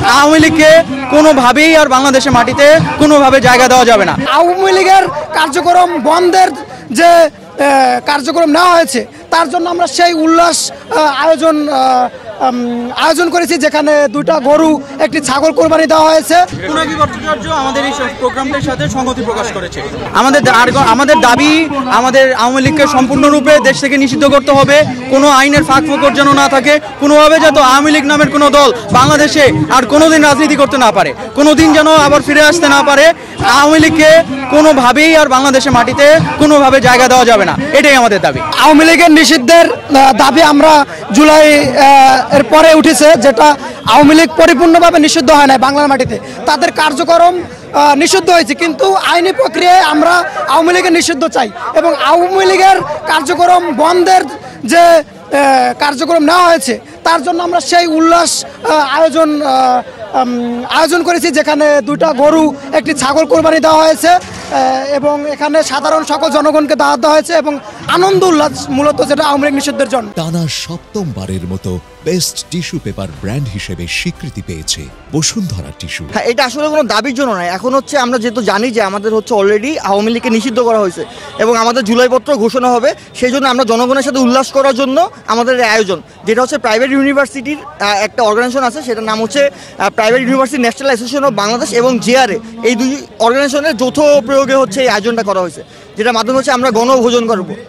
আওয়ামী লীগকে কোনোভাবেই আর বাংলাদেশের মাটিতে কোনোভাবে জায়গা দেওয়া যাবে না। আওয়ামী লীগের কার্যক্রম বন্ধের যে কার্যক্রম নেওয়া হয়েছে তার জন্য আমরা সেই উল্লাস আয়োজন করেছি, যেখানে 2টা গরু, 1টি ছাগল কোরবানি দেওয়া হয়েছে। পুনাকি ভট্টাচার্য আমাদের এই প্রোগ্রামটির সাথে সংহতি প্রকাশ করেছে। আমাদের দাবি, আমাদের আওয়ামী লীগকে সম্পূর্ণরূপে দেশ থেকে নিষিদ্ধ করতে হবে। কোনো আইনের ফাঁক ফোকর যেন না থাকে, কোনোভাবে যাতে আওয়ামী লীগ নামের কোনো দল বাংলাদেশে আর কোনোদিন রাজনীতি করতে না পারে, কোনোদিন যেন আবার ফিরে আসতে না পারে। আওয়ামী লীগকে কোনোভাবেই আর বাংলাদেশের মাটিতে কোনোভাবে জায়গা দেওয়া যাবে না, এটাই আমাদের দাবি। আওয়ামী লীগের নিষিদ্ধের দাবি আমরা জুলাই এর পরে উঠেছে, যেটা আওয়ামী লীগ পরিপূর্ণভাবে নিষিদ্ধ হয় না বাংলার মাটিতে, তাদের কার্যক্রম নিষিদ্ধ হয়েছে, কিন্তু আইনি প্রক্রিয়ায় আমরা আওয়ামী লীগের নিষিদ্ধ চাই এবং আওয়ামী লীগের কার্যক্রম বন্ধের যে কার্যক্রম নেওয়া হয়েছে তার জন্য আমরা সেই উল্লাস আয়োজন করেছি, যেখানে 2টা গরু, 1টি ছাগল কোরবানি দেওয়া হয়েছে এবং এখানে সাধারণ সকল জনগণকে দাওয়াত দেওয়া হয়েছে এবং আনন্দ উল্লাস মূলত যেটা আওয়ামী লীগ নিষিদ্ধের জন্য। টানা 7মবারের মতো বেস্ট টিস্যু পেপার ব্র্যান্ড হিসেবে স্বীকৃতি পেয়েছে বসুন্ধরা টিস্যু। হ্যাঁ, এটা আসলে কোনো দাবির জন্য নয়। এখন হচ্ছে আমরা যেহেতু জানি যে আমাদের হচ্ছে অলরেডি আওয়ামী লীগকে নিষিদ্ধ করা হয়েছে এবং আমাদের জুলাইপত্র ঘোষণা হবে, সেই জন্য আমরা জনগণের সাথে উল্লাস করার জন্য আমাদের এই আয়োজন, যেটা হচ্ছে প্রাইভেট ইউনিভার্সিটির একটা অর্গানাইজেশন আছে, সেটার নাম হচ্ছে private university national association of Bangladesh এবং জেআরএ, এই 2 অর্গানাইজেশনের যৌথ প্রয়োগে হচ্ছে এই আয়োজনটা করা হয়েছে, যেটার মাধ্যমে হচ্ছে আমরা গণভোজন করব।